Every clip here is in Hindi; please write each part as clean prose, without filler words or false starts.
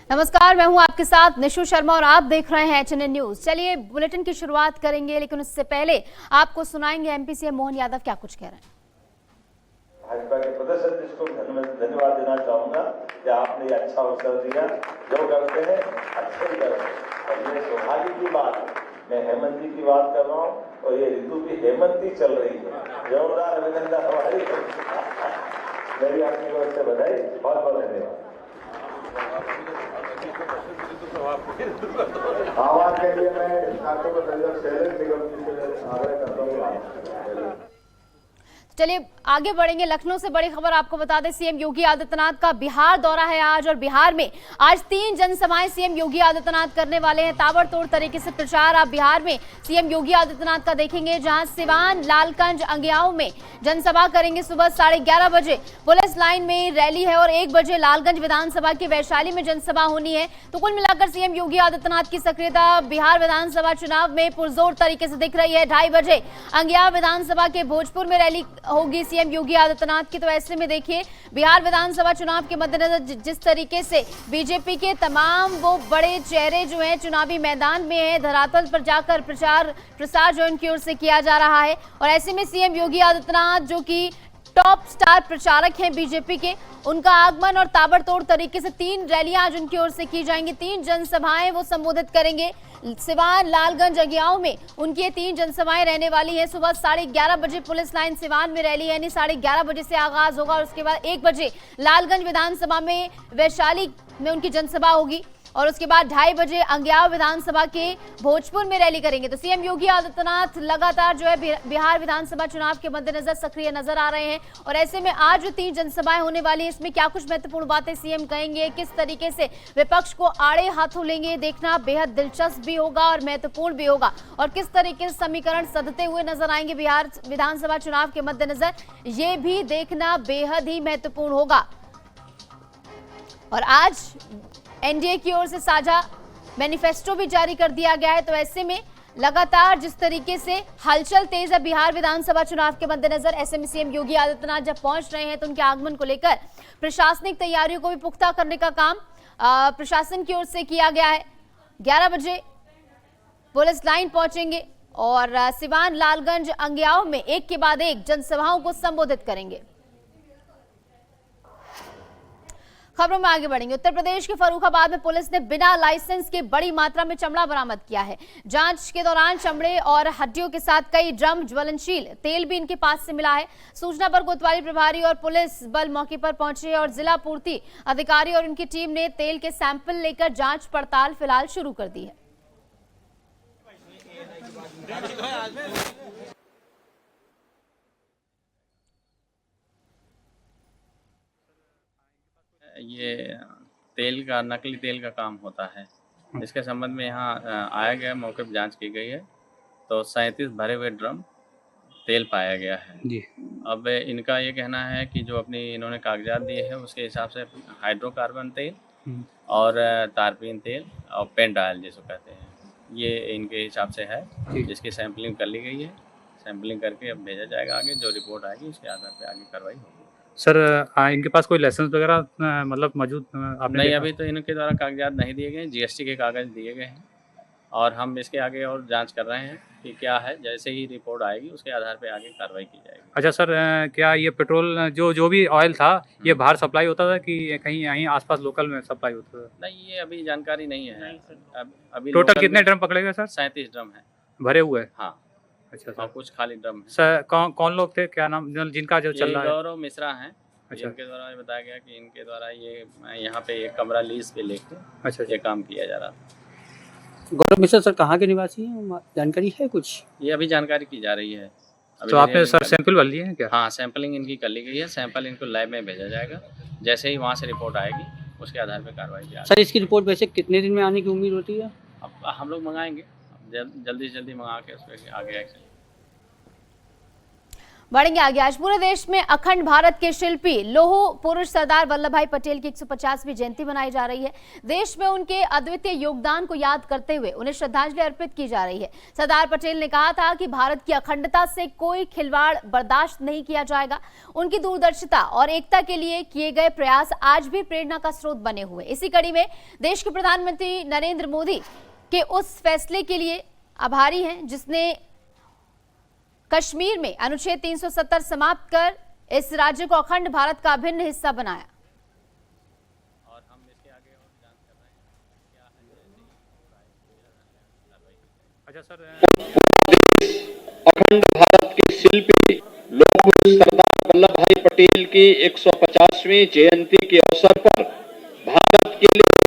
नमस्कार, मैं हूं आपके साथ निशु शर्मा और आप देख रहे हैं HNN न्यूज। चलिए बुलेटिन की शुरुआत करेंगे, लेकिन उससे पहले आपको सुनाएंगे एमपी सीएम मोहन यादव क्या कुछ कह रहे हैं। भाजपा के प्रदेश अध्यक्ष को धन्यवाद देना चाहूंगा कि आपने ये अच्छा अवसर दिया। जो करते हैं अच्छे ही करते हैं और ये सौभाग्य की बात है। मैं हेमंत जी की बात कर रहा हूँ और ये ऋतु की हेमंती चल रही है। जोरदार अभिनंदन हमारी मेरी आपकी ओर से बधाई, बहुत बहुत धन्यवाद। आवाज के लिए मैं छात्रों को शैलेश निगम जी से आग्रह करता हूँ। चलिए आगे बढ़ेंगे। लखनऊ से बड़ी खबर आपको बता दें, सीएम योगी आदित्यनाथ का बिहार दौरा है आज, और बिहार में आज 3 जनसभाएं सीएम योगी आदित्यनाथ करने वाले हैं। ताबड़तोड़ तरीके से प्रचार आप बिहार में सीएम योगी आदित्यनाथ का देखेंगे, जहां सिवान, लालगंज, अंगियाओं में जनसभा करेंगे। सुबह 11:30 बजे पुलिस लाइन में रैली है और 1 बजे लालगंज विधानसभा की वैशाली में जनसभा होनी है। तो कुल मिलाकर सीएम योगी आदित्यनाथ की सक्रियता बिहार विधानसभा चुनाव में पुरजोर तरीके से दिख रही है। 2:30 बजे अंगिया विधानसभा के भोजपुर में रैली होगी सीएम योगी आदित्यनाथ की। तो ऐसे में देखिए, बिहार विधानसभा चुनाव के मद्देनजर जिस तरीके से बीजेपी के तमाम वो बड़े चेहरे जो हैं चुनावी मैदान में हैं, धरातल पर जाकर प्रसार जो उनकी ओर से किया जा रहा है। और ऐसे में सीएम योगी आदित्यनाथ जो कि टॉप स्टार प्रचारक हैं बीजेपी के, उनका आगमन और ताबड़तोड़ तरीके से 3 रैलियां आज उनकी ओर से की जाएंगी। 3 जनसभाएं वो संबोधित करेंगे। सिवान, लालगंज, अंगियाओं में उनकी ये 3 जनसभाएं रहने वाली है। सुबह 11:30 बजे पुलिस लाइन सिवान में रैली, यानी 11:30 बजे से आगाज होगा और उसके बाद 1 बजे लालगंज विधानसभा में वैशाली में उनकी जनसभा होगी और उसके बाद 2:30 बजे अंगियाव विधानसभा के भोजपुर में रैली करेंगे। तो सीएम योगी आदित्यनाथ लगातार जो है बिहार विधानसभा चुनाव के मद्देनजर सक्रिय नजर आ रहे हैं। और ऐसे में आज जो 3 जनसभाएं होने वाली है, इसमें क्या कुछ महत्वपूर्ण बातें सीएम कहेंगे, किस तरीके से विपक्ष को आड़े हाथों लेंगे, देखना बेहद दिलचस्प भी होगा और महत्वपूर्ण भी होगा। और किस तरीके से समीकरण सधते हुए नजर आएंगे बिहार विधानसभा चुनाव के मद्देनजर, ये भी देखना बेहद ही महत्वपूर्ण होगा। और आज एनडीए की ओर से साझा मैनिफेस्टो भी जारी कर दिया गया है। तो ऐसे में लगातार जिस तरीके से हलचल तेज है बिहार विधानसभा चुनाव के मद्देनजर, ऐसे में सीएम योगी आदित्यनाथ जब पहुंच रहे हैं तो उनके आगमन को लेकर प्रशासनिक तैयारियों को भी पुख्ता करने का काम प्रशासन की ओर से किया गया है। 11 बजे पुलिस लाइन पहुंचेंगे और सिवान, लालगंज, अंगियाओं में एक के बाद एक जनसभाओं को संबोधित करेंगे। खबरों में आगे बढ़ेंगे। उत्तर प्रदेश के फर्रुखाबाद में पुलिस ने बिना लाइसेंस के बड़ी मात्रा में चमड़ा बरामद किया है। जांच के दौरान चमड़े और हड्डियों के साथ कई ड्रम ज्वलनशील तेल भी इनके पास से मिला है। सूचना पर कोतवाली प्रभारी और पुलिस बल मौके पर पहुंचे और जिला पूर्ति अधिकारी और उनकी टीम ने तेल के सैंपल लेकर जांच पड़ताल फिलहाल शुरू कर दी है। ये तेल का, नकली तेल का काम होता है। इसके संबंध में यहाँ आया गया, मौके पर जांच की गई है तो 37 भरे हुए ड्रम तेल पाया गया है जी। अब इनका ये कहना है कि जो अपनी इन्होंने कागजात दिए हैं उसके हिसाब से हाइड्रोकार्बन तेल और तारपीन तेल और पेंट ऑयल जिसको कहते हैं, ये इनके हिसाब से है, जिसकी सैंपलिंग कर ली गई है। सैंपलिंग करके अब भेजा जाएगा आगे, जो रिपोर्ट आएगी उसके आधार पर आगे कार्रवाई होगी। सर इनके पास कोई लाइसेंस वगैरह मतलब मौजूद आपने नहीं, अभी तो इनके द्वारा कागजात नहीं दिए गए, जीएसटी के कागज दिए गए हैं और हम इसके आगे और जांच कर रहे हैं कि क्या है। जैसे ही रिपोर्ट आएगी उसके आधार पे आगे कार्रवाई की जाएगी। अच्छा सर, क्या ये पेट्रोल जो भी ऑयल था ये बाहर सप्लाई होता था कि कहीं यहीं आसपास लोकल में सप्लाई होता था? नहीं, ये अभी जानकारी नहीं है। अभी टोटल कितने ड्रम पकड़े गए सर? 37 ड्रम है भरे हुए। हाँ, अच्छा सर, और कुछ खाली ड्रम है। सर कौन लोग थे, क्या नाम जिनका जो चल रहा है? गौरव मिश्रा हैं। अच्छा, इनके द्वारा बताया गया कि इनके द्वारा ये यहाँ पे एक कमरा लीज पे लेके अच्छा ये काम किया जा रहा था। गौरव मिश्रा सर कहाँ के निवासी हैं, जानकारी है कुछ? ये अभी जानकारी की जा रही है। तो आपने सर सैंपल भर लिए हैं क्या? हाँ, सैंपलिंग इनकी कर ली गई है। सैंपल इनको लैब में भेजा जाएगा। जैसे ही वहाँ से रिपोर्ट आएगी उसके आधार पर कार्रवाई की जाएगी। सर इसकी रिपोर्ट वैसे कितने दिन में आने की उम्मीद होती है? अब हम लोग मंगाएंगे, जल्दी से जल्दी मंगा के उस पर आगे एक्शन। बढ़ेंगे आगे। आज पूरे देश में अखंड भारत के शिल्पी लौह पुरुष सरदार वल्लभ भाई पटेल की 150वीं जयंती मनाई जा रही है। देश में उनके अद्वितीय योगदान को याद करते हुए उन्हें श्रद्धांजलि अर्पित की जा रही है। सरदार पटेल ने कहा था कि भारत की अखंडता से कोई खिलवाड़ बर्दाश्त नहीं किया जाएगा। उनकी दूरदर्शिता और एकता के लिए किए गए प्रयास आज भी प्रेरणा का स्रोत बने हुए। इसी कड़ी में देश के प्रधानमंत्री नरेंद्र मोदी के उस फैसले के लिए आभारी हैं जिसने कश्मीर में अनुच्छेद 370 समाप्त कर इस राज्य को अखंड भारत का अभिन्न हिस्सा बनाया। और हम इसके आगे और जांच कर रहे हैं क्या है। अच्छा सर, अखंड भारत के शिल्पी लौह पुरुष सरदार वल्लभ भाई पटेल की 150वीं जयंती के अवसर पर भारत के लिए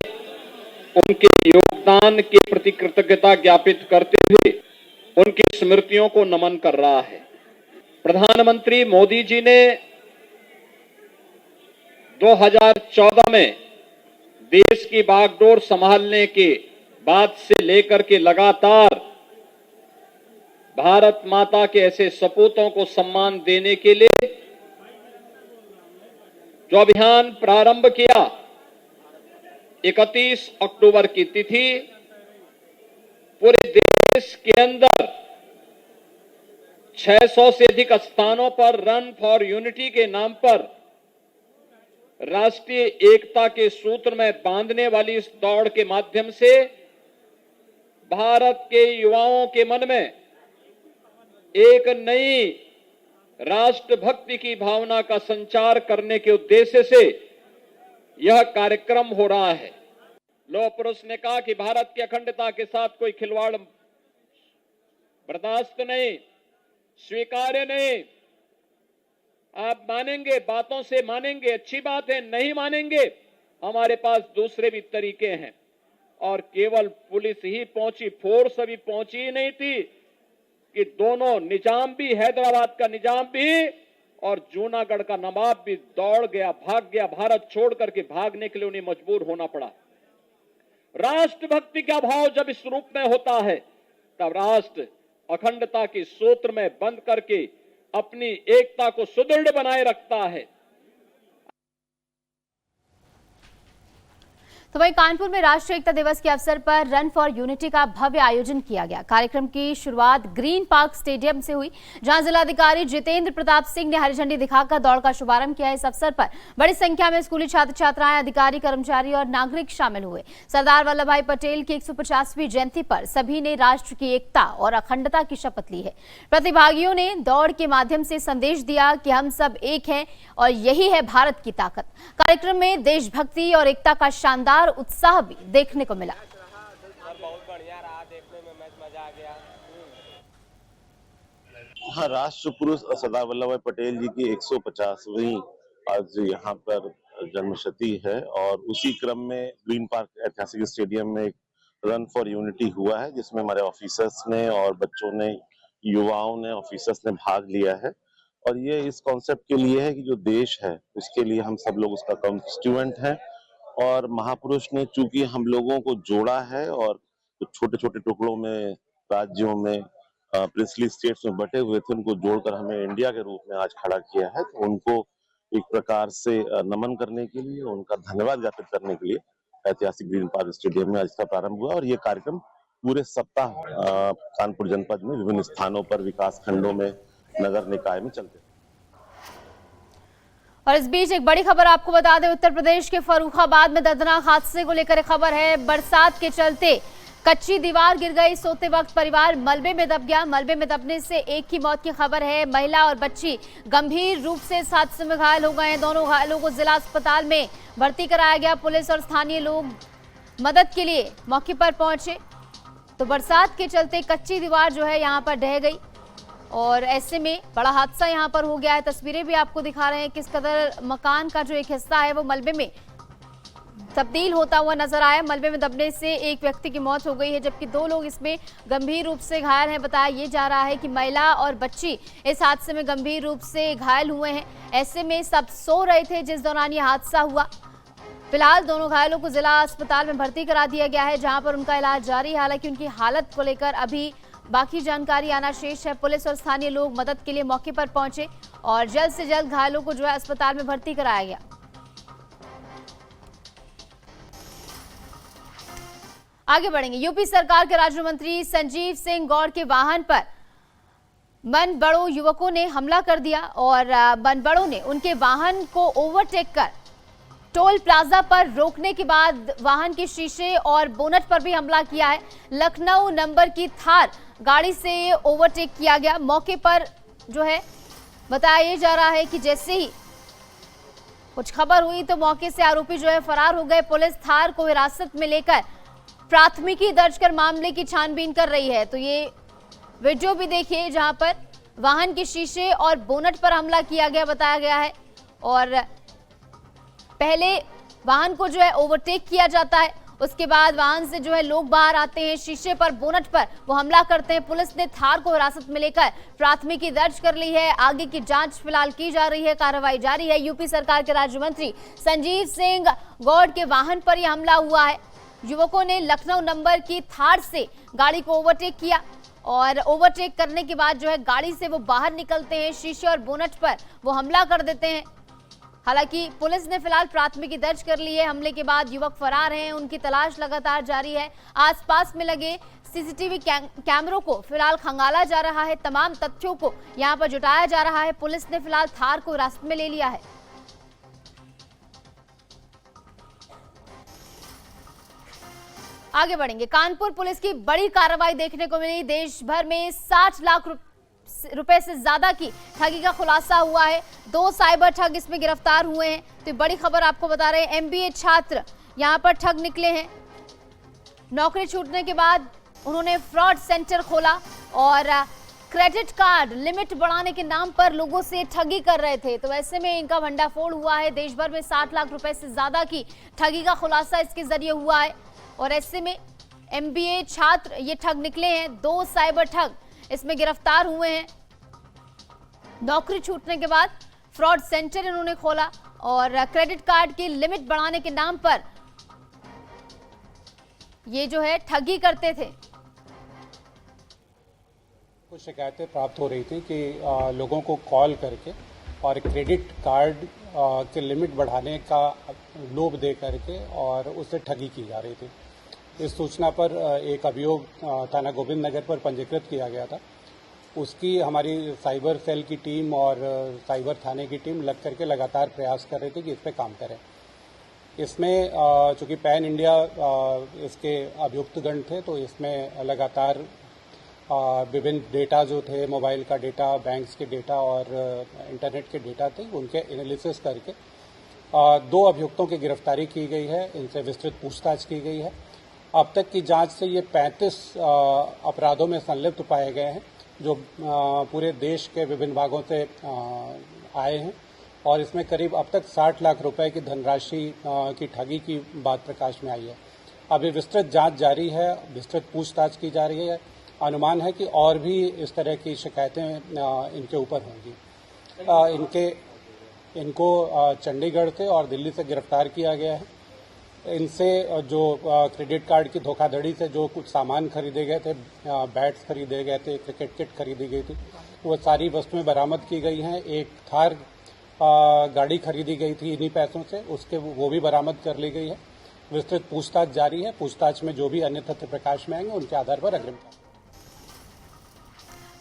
उनके योगदान के प्रति कृतज्ञता ज्ञापित करते हुए उनकी स्मृतियों को नमन कर रहा है। प्रधानमंत्री मोदी जी ने 2014 में देश की बागडोर संभालने के बाद से लेकर के लगातार भारत माता के ऐसे सपूतों को सम्मान देने के लिए जो अभियान प्रारंभ किया, 31 अक्टूबर की तिथि पूरे देश के अंदर 600 से अधिक स्थानों पर रन फॉर यूनिटी के नाम पर राष्ट्रीय एकता के सूत्र में बांधने वाली इस दौड़ के माध्यम से भारत के युवाओं के मन में एक नई राष्ट्रभक्ति की भावना का संचार करने के उद्देश्य से यह कार्यक्रम हो रहा है। लौह पुरुष ने कहा कि भारत की अखंडता के साथ कोई खिलवाड़ बर्दाश्त नहीं, स्वीकार्य नहीं। आप मानेंगे, बातों से मानेंगे, अच्छी बात है, नहीं मानेंगे, हमारे पास दूसरे भी तरीके हैं। और केवल पुलिस ही पहुंची, फोर्स अभी पहुंची ही नहीं थी कि दोनों निजाम भी, हैदराबाद का निजाम भी और जूनागढ़ का नवाब भी दौड़ गया, भाग गया। भारत छोड़ करके भागने के लिए उन्हें मजबूर होना पड़ा। राष्ट्रभक्ति का भाव जब इस रूप में होता है तब राष्ट्र अखंडता के सूत्र में बंद करके अपनी एकता को सुदृढ़ बनाए रखता है। तो वहीं कानपुर में राष्ट्रीय एकता दिवस के अवसर पर रन फॉर यूनिटी का भव्य आयोजन किया गया। कार्यक्रम की शुरुआत ग्रीन पार्क स्टेडियम से हुई, जहां जिलाधिकारी जितेंद्र प्रताप सिंह ने हरी झंडी दिखाकर दौड़ का शुभारंभ किया। इस अवसर पर बड़ी संख्या में स्कूली छात्र छात्राएं, अधिकारी, कर्मचारी और नागरिक शामिल हुए। सरदार वल्लभ भाई पटेल की 150वीं जयंती पर सभी ने राष्ट्र की एकता और अखंडता की शपथ ली है। प्रतिभागियों ने दौड़ के माध्यम से संदेश दिया कि हम सब एक हैं और यही है भारत की ताकत। कार्यक्रम में देशभक्ति और एकता का शानदार उत्साह भी देखने को मिला। बहुत बढ़िया रहा, देखने में मजा आ गया। हाँ, राष्ट्र पुरुष सरदार वल्लभ भाई पटेल जी की 150वीं आज यहाँ पर जन्मशती है और उसी क्रम में ग्रीन पार्क ऐतिहासिक स्टेडियम में एक रन फॉर यूनिटी हुआ है, जिसमें हमारे ऑफिसर्स ने और बच्चों ने, युवाओं ने, ऑफिसर्स ने भाग लिया है। और ये इस कॉन्सेप्ट के लिए है कि जो देश है उसके लिए हम सब लोग उसका कॉन्स्टिट्यूएंट हैं और महापुरुष ने चूंकि हम लोगों को जोड़ा है और छोटे छोटे टुकड़ों में, राज्यों में, प्रिंसली स्टेट्स में बटे हुए थे, उनको जोड़कर हमें इंडिया के रूप में आज खड़ा किया है। तो उनको एक प्रकार से नमन करने के लिए, उनका धन्यवाद ज्ञापित करने के लिए ऐतिहासिक ग्रीन पार्क स्टेडियम में आज का प्रारंभ हुआ। और ये कार्यक्रम पूरे सप्ताह कानपुर जनपद में विभिन्न स्थानों पर, विकास खंडों में, नगर निकाय में चलते। और इस बीच एक बड़ी खबर आपको बता दें, उत्तर प्रदेश के फर्रुखाबाद में दर्दनाक हादसे को लेकर खबर है। बरसात के चलते कच्ची दीवार गिर गई, सोते वक्त परिवार मलबे में दब गया। मलबे में दबने से एक की मौत की खबर है। महिला और बच्ची गंभीर रूप से इस हादसे में घायल हो गए हैं। दोनों घायलों को जिला अस्पताल में भर्ती कराया गया। पुलिस और स्थानीय लोग मदद के लिए मौके पर पहुंचे। तो बरसात के चलते कच्ची दीवार जो है यहाँ पर ढह गई और ऐसे में बड़ा हादसा यहाँ पर हो गया है। तस्वीरें भी आपको दिखा रहे हैं किस कदर मकान का जो एक हिस्सा है वो मलबे में तब्दील होता हुआ नजर आया। मलबे में दबने से एक व्यक्ति की मौत हो गई है, जबकि 2 लोग इसमें गंभीर रूप से घायल हैं। बताया ये जा रहा है कि महिला और बच्ची इस हादसे में गंभीर रूप से घायल हुए हैं। ऐसे में सब सो रहे थे जिस दौरान ये हादसा हुआ। फिलहाल दोनों घायलों को जिला अस्पताल में भर्ती करा दिया गया है, जहां पर उनका इलाज जारी है। हालांकि उनकी हालत को लेकर अभी बाकी जानकारी आना शेष है। पुलिस और स्थानीय लोग मदद के लिए मौके पर पहुंचे और जल्द से जल्द घायलों को जो है अस्पताल में भर्ती कराया गया। आगे बढ़ेंगे। यूपी सरकार के राज्य मंत्री संजीव सिंह गौड़ के वाहन पर मनबड़ो युवकों ने हमला कर दिया और मनबड़ो ने उनके वाहन को ओवरटेक कर टोल प्लाजा पर रोकने के बाद वाहन के शीशे और बोनट पर भी हमला किया है। लखनऊ नंबर की थार गाड़ी से ओवरटेक किया गया। मौके पर जो है बताया जा रहा है कि जैसे ही कुछ खबर हुई तो मौके से आरोपी जो है फरार हो गए। पुलिस थार को हिरासत में लेकर प्राथमिकी दर्ज कर मामले की छानबीन कर रही है। तो ये वीडियो भी देखिए जहां पर वाहन के शीशे और बोनट पर हमला किया गया बताया गया है और पहले वाहन को जो है ओवरटेक किया जाता है, उसके बाद वाहन से जो है लोग बाहर आते हैं, शीशे पर बोनट पर वो हमला करते हैं। पुलिस ने थार को हिरासत में लेकर प्राथमिकी दर्ज कर ली है। आगे की जांच फिलहाल की जा रही है, कार्रवाई जारी है। यूपी सरकार के राज्य मंत्री संजीव सिंह गौड़ के वाहन पर यह हमला हुआ है। युवकों ने लखनऊ नंबर की थार से गाड़ी को ओवरटेक किया और ओवरटेक करने के बाद जो है गाड़ी से वो बाहर निकलते हैं, शीशे और बोनट पर वो हमला कर देते हैं। हालांकि पुलिस ने फिलहाल प्राथमिकी दर्ज कर ली है। हमले के बाद युवक फरार हैं, उनकी तलाश लगातार जारी है। आसपास में लगे सीसीटीवी कैमरों को फिलहाल खंगाला जा रहा है, तमाम तथ्यों को यहां पर जुटाया जा रहा है। पुलिस ने फिलहाल थार को हिरासत में ले लिया है। आगे बढ़ेंगे। कानपुर पुलिस की बड़ी कार्रवाई देखने को मिली। देश भर में 60 लाख रुपए से ज्यादा की ठगी का खुलासा हुआ है। 2 साइबर ठग इसमें गिरफ्तार हुए हैं। तो बड़ी खबर आपको बता रहे हैं, एमबीए छात्र यहां पर ठग निकले हैं। नौकरी छूटने के बाद उन्होंने फ्रॉड सेंटर खोला और क्रेडिट कार्ड लिमिट बढ़ाने के नाम पर लोगों से ठगी कर रहे थे। तो ऐसे में इनका भंडाफोड़ हुआ है। देश भर में 60 लाख रुपए से ज्यादा की ठगी का खुलासा इसके जरिए हुआ है और ऐसे में एमबीए छात्र ये ठग निकले हैं। 2 साइबर ठग इसमें गिरफ्तार हुए हैं। नौकरी छूटने के बाद फ्रॉड सेंटर इन्होंने खोला और क्रेडिट कार्ड की लिमिट बढ़ाने के नाम पर ये जो है ठगी करते थे। कुछ शिकायतें प्राप्त हो रही थी कि लोगों को कॉल करके और क्रेडिट कार्ड के लिमिट बढ़ाने का लोभ दे करके और उससे ठगी की जा रही थी। इस सूचना पर एक अभियोग थाना गोविंद नगर पर पंजीकृत किया गया था। उसकी हमारी साइबर सेल की टीम और साइबर थाने की टीम लग करके लगातार प्रयास कर रही थी कि इस पर काम करें। इसमें चूंकि पैन इंडिया इसके अभियुक्तगण थे, तो इसमें लगातार विभिन्न डेटा जो थे, मोबाइल का डेटा, बैंक्स के डेटा और इंटरनेट के डेटा थे, उनके एनालिसिस करके 2 अभियुक्तों की गिरफ्तारी की गई है। इनसे विस्तृत पूछताछ की गई है। अब तक की जांच से ये 35 अपराधों में संलिप्त पाए गए हैं, जो पूरे देश के विभिन्न भागों से आए हैं और इसमें करीब अब तक 60 लाख रुपए की धनराशि की ठगी की बात प्रकाश में आई है। अभी विस्तृत जांच जारी है, विस्तृत पूछताछ की जा रही है। अनुमान है कि और भी इस तरह की शिकायतें इनके ऊपर होंगी। इनको चंडीगढ़ से और दिल्ली से गिरफ्तार किया गया है। इनसे जो क्रेडिट कार्ड की धोखाधड़ी से जो कुछ सामान खरीदे गए थे, बैट्स खरीदे गए थे, क्रिकेट किट खरीदी गई थी, वो सारी वस्तुएं बरामद की गई हैं। एक थार गाड़ी खरीदी गई थी इन्हीं पैसों से, उसके वो भी बरामद कर ली गई है। विस्तृत पूछताछ जारी है। पूछताछ में जो भी अन्य तथ्य प्रकाश में आएंगे उनके आधार पर अग्रिम।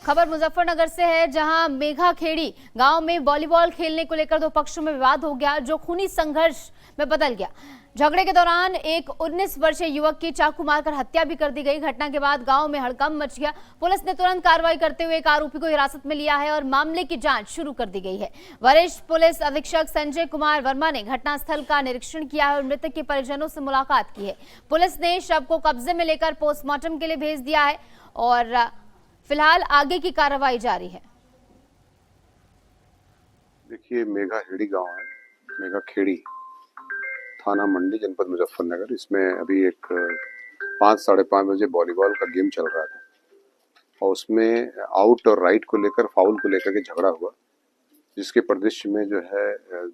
खबर मुजफ्फरनगर से है, जहां मेघाखेड़ी गांव में वॉलीबॉल खेलने को लेकर 2 पक्षों में विवाद हो गया, जो खूनी संघर्ष में बदल गया। झगड़े के दौरान एक 19 वर्षीय युवक की चाकू मारकर हत्या भी कर दी गई। घटना के बाद गांव में हड़कंप मच गया। पुलिस ने तुरंत कार्रवाई करते हुए एक आरोपी को हिरासत में लिया है और मामले की जांच शुरू कर दी गई है। वरिष्ठ पुलिस अधीक्षक संजय कुमार वर्मा ने घटनास्थल का निरीक्षण किया है और मृतक के परिजनों से मुलाकात की है। पुलिस ने शव को कब्जे में लेकर पोस्टमार्टम के लिए भेज दिया है और फिलहाल आगे की कार्रवाई जारी है। देखिए, मेघाखेड़ी गांव है, मेघाखेड़ी, थाना मंडी, जनपद मुजफ्फरनगर। इसमें अभी एक 5 साढ़े 5 बजे वॉलीबॉल का गेम चल रहा था और उसमें आउट और राइट को लेकर, फाउल को लेकर के झगड़ा हुआ, जिसके परिदृश्य में जो है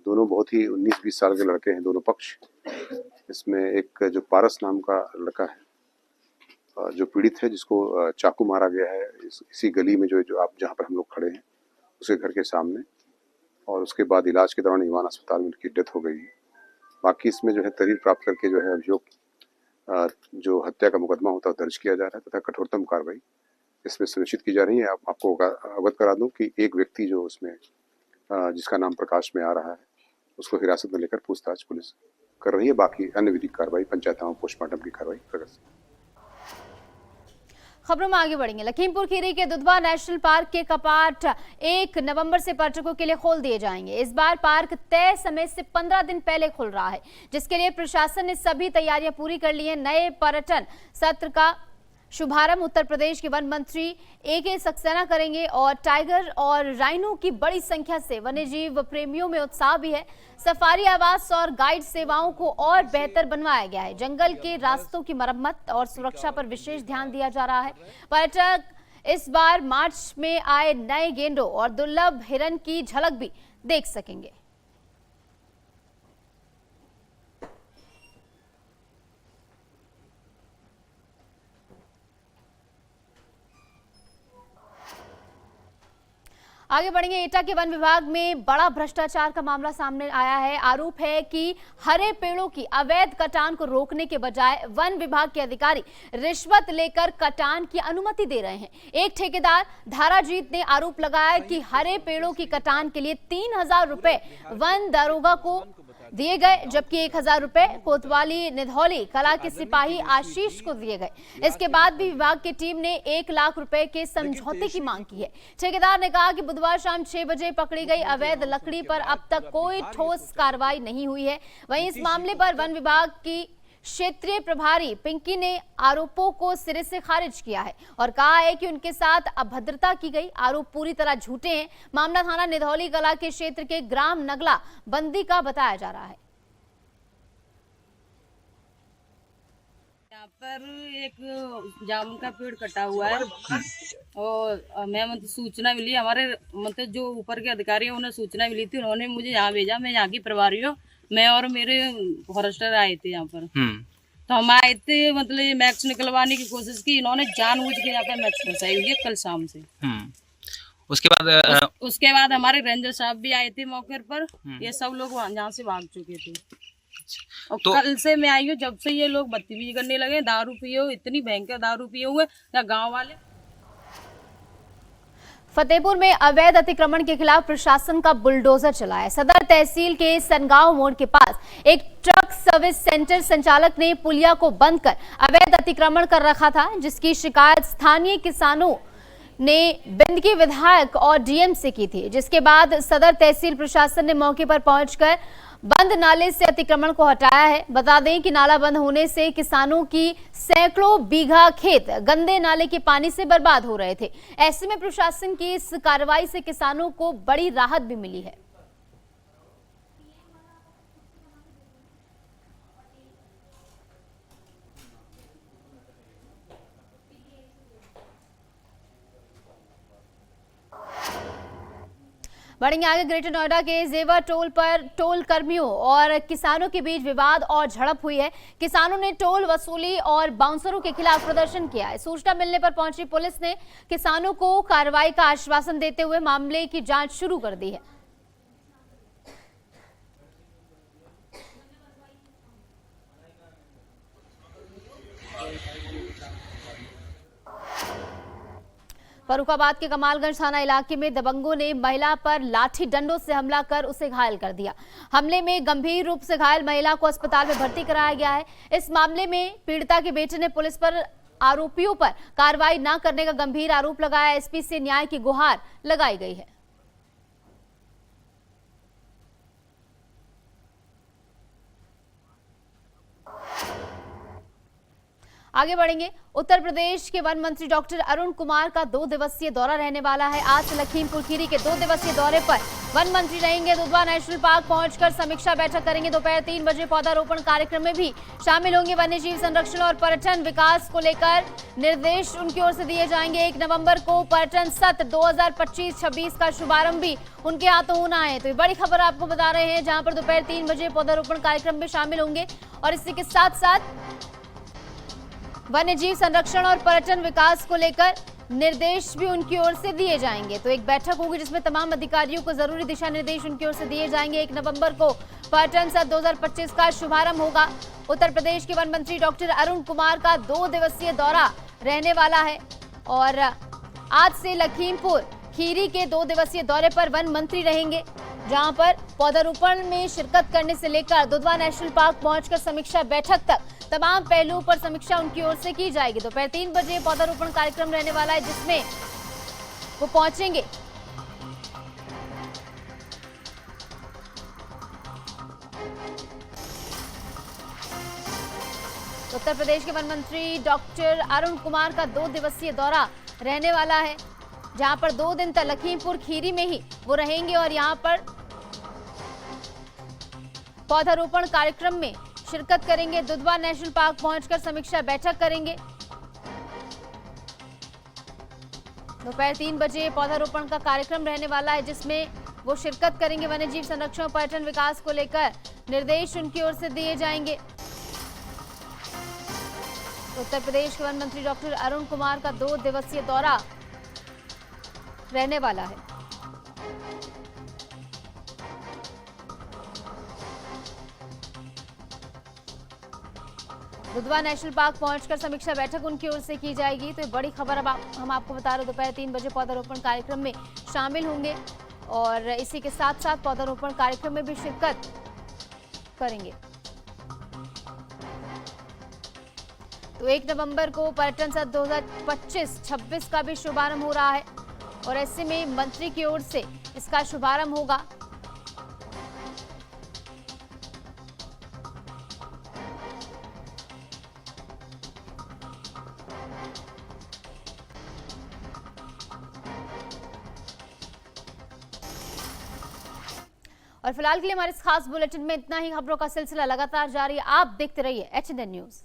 दोनों बहुत ही 19-20 साल के लड़के हैं, दोनों पक्ष। इसमें एक जो पारस नाम का लड़का है जो पीड़ित है जिसको चाकू मारा गया है इसी गली में जो आप जहाँ पर हम लोग खड़े हैं उसके घर के सामने, और उसके बाद इलाज के दौरान ईवान अस्पताल में उनकी डेथ हो गई है। बाकी इसमें जो है तहरीर प्राप्त करके जो है अभियोग जो हत्या का मुकदमा होता है दर्ज किया जा रहा है तथा कठोरतम कार्रवाई इसमें सुनिश्चित की जा रही है। आपको अवगत करा दूं कि एक व्यक्ति जो उसमें जिसका नाम प्रकाश में आ रहा है उसको हिरासत में लेकर पूछताछ पुलिस कर रही है। बाकी अन्य विधिक कार्रवाई पंचायत एवं पोस्टमार्टम की कार्रवाई प्रगति। खबरों में आगे बढ़ेंगे। लखीमपुर खीरी के दुधवा नेशनल पार्क के कपाट 1 नवंबर से पर्यटकों के लिए खोल दिए जाएंगे। इस बार पार्क तय समय से 15 दिन पहले खुल रहा है, जिसके लिए प्रशासन ने सभी तैयारियां पूरी कर ली हैं। नए पर्यटन सत्र का शुभारंभ उत्तर प्रदेश के वन मंत्री AK सक्सेना करेंगे और टाइगर और राइनो की बड़ी संख्या से वन्यजीव प्रेमियों में उत्साह भी है। सफारी आवास और गाइड सेवाओं को और बेहतर बनवाया गया है। जंगल के रास्तों की मरम्मत और सुरक्षा पर विशेष ध्यान दिया जा रहा है। पर्यटक इस बार मार्च में आए नए गेंडों और दुर्लभ हिरन की झलक भी देख सकेंगे। आगे बढ़ेंगे। एटा के वन विभाग में बड़ा भ्रष्टाचार का मामला सामने आया है। आरोप है कि हरे पेड़ों की अवैध कटान को रोकने के बजाय वन विभाग के अधिकारी रिश्वत लेकर कटान की अनुमति दे रहे हैं। एक ठेकेदार धाराजीत ने आरोप लगाया कि हरे पेड़ों की कटान के लिए 3000 रुपए वन दारोगा को दिए गए, जबकि 1000 रुपए कोतवाली निधौली कला के सिपाही आशीष को दिए गए। इसके बाद भी विभाग की टीम ने 1 लाख रुपए के समझौते की मांग की है। ठेकेदार ने कहा कि बुधवार शाम 6 बजे पकड़ी गई अवैध लकड़ी पर अब तक कोई ठोस कार्रवाई नहीं हुई है। वहीं इस मामले पर वन विभाग की क्षेत्रीय प्रभारी पिंकी ने आरोपों को सिरे से खारिज किया है और कहा है कि उनके साथ अभद्रता की गई। आरोप पूरी तरह झूठे हैं। मामला थाना निधौली कला के क्षेत्र के ग्राम नगला बंदी का बताया जा रहा है। यहाँ पर एक जामुन का पेड़ कटा हुआ है और मैं मतलब सूचना मिली, हमारे मतलब जो ऊपर के अधिकारी हैं उन्हें सूचना मिली थी, उन्होंने मुझे यहाँ भेजा। मैं यहाँ की प्रभारी हूँ, मैं और मेरे फॉरेस्टर आए थे यहाँ पर। तो हम आए थे मतलब मैक्स निकलवाने की कोशिश की, इन्होंने जानबूझ के यहाँ पे मैक्स फंसाई हुई है कल शाम से। उसके बाद हमारे रेंजर साहब भी आए थे मौके पर। ये सब लोग यहाँ से भाग चुके थे और तो कल से मैं आई हूँ, जब से ये लोग बदतमीजी करने लगे, दारू पिए हुए, इतनी भयंकर दारू पिए हुए या गाँव वाले। फतेहपुर में अवैध अतिक्रमण के खिलाफ प्रशासन का बुलडोजर चला है। सदर तहसील के सनगांव मोड़ के पास एक ट्रक सर्विस सेंटर संचालक ने पुलिया को बंद कर अवैध अतिक्रमण कर रखा था, जिसकी शिकायत स्थानीय किसानों ने बिंदकी विधायक और डीएम से की थी। जिसके बाद सदर तहसील प्रशासन ने मौके पर पहुंचकर बंद नाले से अतिक्रमण को हटाया है। बता दें कि नाला बंद होने से किसानों की सैकड़ों बीघा खेत गंदे नाले के पानी से बर्बाद हो रहे थे। ऐसे में प्रशासन की इस कार्रवाई से किसानों को बड़ी राहत भी मिली है। बढ़ेंगे आगे। ग्रेटर नोएडा के जेवर टोल पर टोल कर्मियों और किसानों के बीच विवाद और झड़प हुई है। किसानों ने टोल वसूली और बाउंसरों के खिलाफ प्रदर्शन किया है। सूचना मिलने पर पहुंची पुलिस ने किसानों को कार्रवाई का आश्वासन देते हुए मामले की जांच शुरू कर दी है। फर्रुखाबाद के कमालगंज थाना इलाके में दबंगों ने महिला पर लाठी डंडों से हमला कर उसे घायल कर दिया। हमले में गंभीर रूप से घायल महिला को अस्पताल में भर्ती कराया गया है। इस मामले में पीड़िता के बेटे ने पुलिस पर आरोपियों पर कार्रवाई न करने का गंभीर आरोप लगाया। एसपी से न्याय की गुहार लगाई गई है। आगे बढ़ेंगे। उत्तर प्रदेश के वन मंत्री डॉक्टर अरुण कुमार का 2 दिवसीय दौरा रहने वाला है। आज लखीमपुर खीरी के 2 दिवसीय दौरे पर वन मंत्री रहेंगे। दुधवा नेशनल पार्क पहुंचकर समीक्षा बैठक करेंगे। दोपहर 3 बजे पौधारोपण कार्यक्रम में भी शामिल होंगे। वन्यजीव संरक्षण और पर्यटन विकास को लेकर निर्देश उनकी ओर से दिए जाएंगे। 1 नवंबर को पर्यटन सत्र 2025-26 का शुभारंभ भी उनके हाथों होना है। तो ये बड़ी खबर आपको बता रहे हैं, जहां पर दोपहर 3 बजे पौधारोपण कार्यक्रम में शामिल होंगे। और इसी के साथ साथ वन्य जीव संरक्षण और पर्यटन विकास को लेकर निर्देश भी उनकी ओर से दिए जाएंगे। तो एक बैठक होगी जिसमें तमाम अधिकारियों को जरूरी दिशा निर्देश उनकी ओर से दिए जाएंगे। 1 नवंबर को पर्यटन सत्र 2025 का शुभारंभ होगा। उत्तर प्रदेश के वन मंत्री डॉक्टर अरुण कुमार का 2 दिवसीय दौरा रहने वाला है और आज से लखीमपुर खीरी के 2 दिवसीय दौरे पर वन मंत्री रहेंगे, जहां पर पौधारोपण में शिरकत करने से लेकर दुधवा नेशनल पार्क पहुंचकर समीक्षा बैठक तक तमाम पहलुओं पर समीक्षा उनकी ओर से की जाएगी। दोपहर 3 बजे पौधारोपण कार्यक्रम रहने वाला है जिसमें वो पहुंचेंगे। उत्तर प्रदेश के वन मंत्री डॉक्टर अरुण कुमार का 2 दिवसीय दौरा रहने वाला है, जहां पर 2 दिन तक लखीमपुर खीरी में ही वो रहेंगे और यहां पर पौधारोपण कार्यक्रम में शिरकत करेंगे। दुधवा नेशनल पार्क पहुंचकर समीक्षा बैठक करेंगे। दोपहर 3 बजे पौधारोपण का कार्यक्रम रहने वाला है जिसमें वो शिरकत करेंगे। वन्यजीव संरक्षण और पर्यटन विकास को लेकर निर्देश उनकी ओर से दिए जाएंगे। उत्तर प्रदेश के वन मंत्री डॉक्टर अरुण कुमार का 2 दिवसीय दौरा रहने वाला है। दुधवा नेशनल पार्क पहुंचकर समीक्षा बैठक उनकी ओर से की जाएगी। तो ये बड़ी खबर अब हम आपको बता रहे हैं, दोपहर 3 बजे पौधारोपण कार्यक्रम में शामिल होंगे और इसी के साथ साथ पौधारोपण कार्यक्रम में भी शिरकत करेंगे। तो 1 नवंबर को पर्यटन सत्र 2025-26 का भी शुभारंभ हो रहा है और ऐसे में मंत्री की ओर से इसका शुभारंभ होगा। और फिलहाल के लिए हमारे इस खास बुलेटिन में इतना ही। खबरों का सिलसिला लगातार जारी है, आप देखते रहिए HNN न्यूज़।